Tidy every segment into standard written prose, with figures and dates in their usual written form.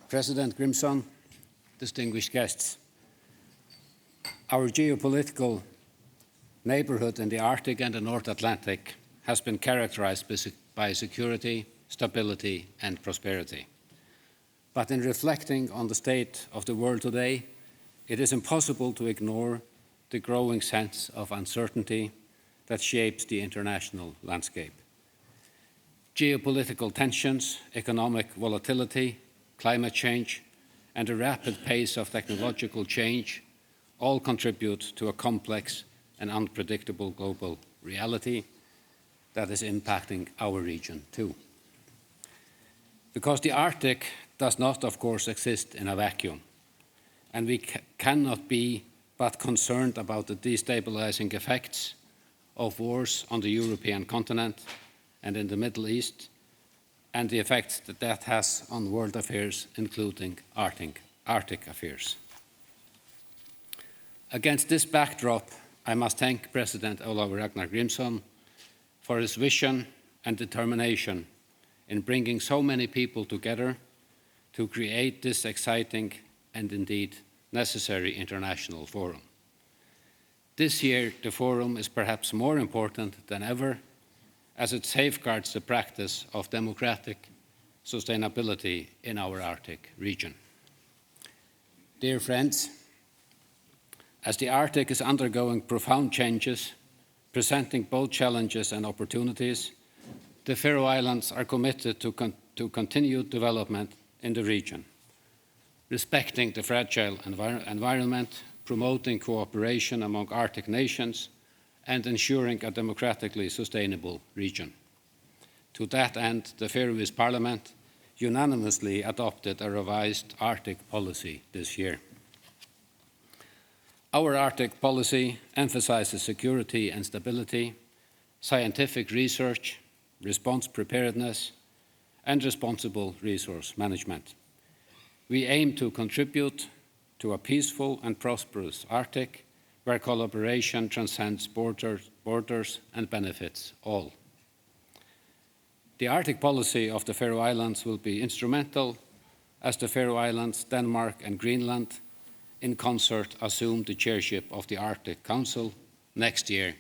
President Grimson, distinguished guests, our geopolitical neighborhood in the Arctic and the North Atlantic has been characterized by security, stability, and prosperity. But in reflecting on the state of the world today, it is impossible to ignore the growing sense of uncertainty that shapes the international landscape. Geopolitical tensions, economic volatility, climate change, and a rapid pace of technological change all contribute to a complex and unpredictable global reality that is impacting our region too. Because the Arctic does not, of course, exist in a vacuum, and we cannot be but concerned about the destabilizing effects of wars on the European continent and in the Middle East, and the effects that that has on world affairs, including Arctic affairs. Against this backdrop, I must thank President Ólafur Ragnar Grímsson for his vision and determination in bringing so many people together to create this exciting and indeed necessary international forum. This year, the forum is perhaps more important than ever as it safeguards the practice of democratic sustainability in our Arctic region. Dear friends, as the Arctic is undergoing profound changes, presenting both challenges and opportunities, the Faroe Islands are committed to continued development in the region, respecting the fragile environment, promoting cooperation among Arctic nations, and ensuring a democratically sustainable region. To that end, the Faroese Parliament unanimously adopted a revised Arctic policy this year. Our Arctic policy emphasizes security and stability, scientific research, response preparedness, and responsible resource management. We aim to contribute to a peaceful and prosperous Arctic where collaboration transcends borders and benefits all. The Arctic policy of the Faroe Islands will be instrumental as the Faroe Islands, Denmark, and Greenland in concert assume the chairship of the Arctic Council next year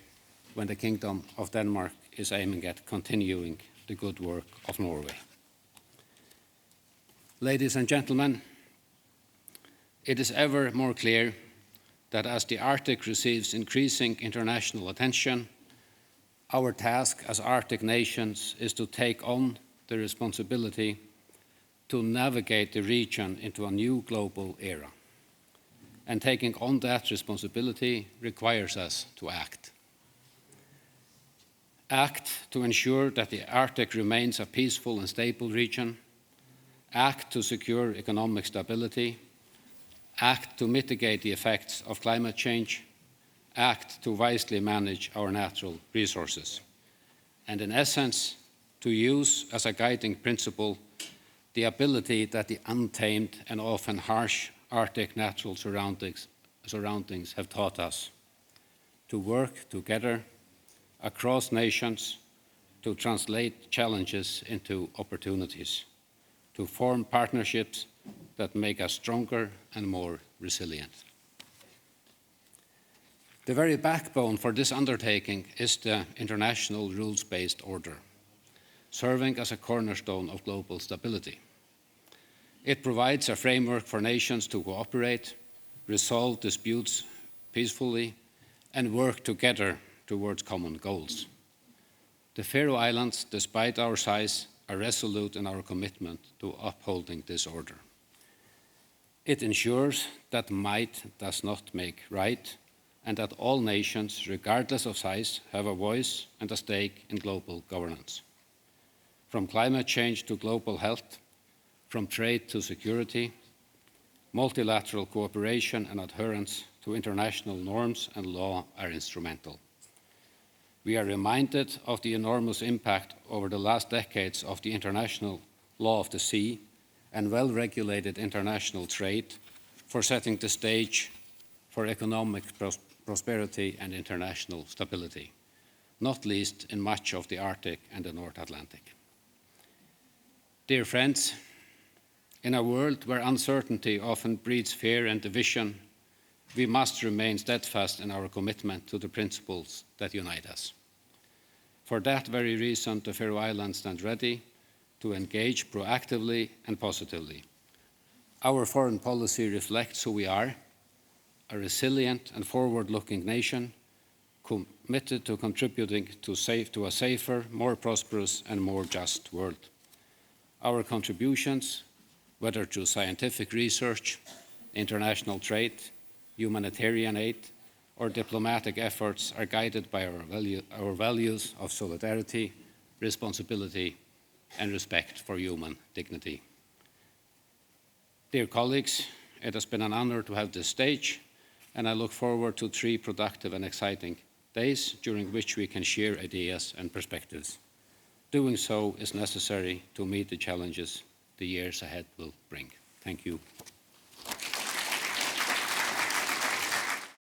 when the Kingdom of Denmark is aiming at continuing the good work of Norway. Ladies and gentlemen, it is ever more clear that as the Arctic receives increasing international attention, our task as Arctic nations is to take on the responsibility to navigate the region into a new global era. And taking on that responsibility requires us to act. Act to ensure that the Arctic remains a peaceful and stable region. Act to secure economic stability. Act to mitigate the effects of climate change. Act to wisely manage our natural resources. And in essence, to use as a guiding principle the ability that the untamed and often harsh Arctic natural surroundings have taught us to work together across nations to translate challenges into opportunities, to form partnerships that make us stronger and more resilient. The very backbone for this undertaking is the international rules-based order, serving as a cornerstone of global stability. It provides a framework for nations to cooperate, resolve disputes peacefully, and work together towards common goals. The Faroe Islands, despite our size, are resolute in our commitment to upholding this order. It ensures that might does not make right, and that all nations, regardless of size, have a voice and a stake in global governance. From climate change to global health, from trade to security, multilateral cooperation and adherence to international norms and law are instrumental. We are reminded of the enormous impact over the last decades of the international law of the sea and well-regulated international trade for setting the stage for economic prosperity and international stability, not least in much of the Arctic and the North Atlantic. Dear friends, In a world where uncertainty often breeds fear and division, we must remain steadfast in our commitment to the principles that unite us. For that very reason, the Faroe Islands stand ready to engage proactively and positively. Our foreign policy reflects who we are, a resilient and forward-looking nation committed to contributing to a safer, more prosperous, and more just world. Our contributions, whether through scientific research, international trade, humanitarian aid, or diplomatic efforts, are guided by our values of solidarity, responsibility, and respect for human dignity. Dear colleagues, it has been an honor to have this stage, and I look forward to 3 productive and exciting days during which we can share ideas and perspectives. Doing so is necessary to meet the challenges the years ahead will bring. Thank you.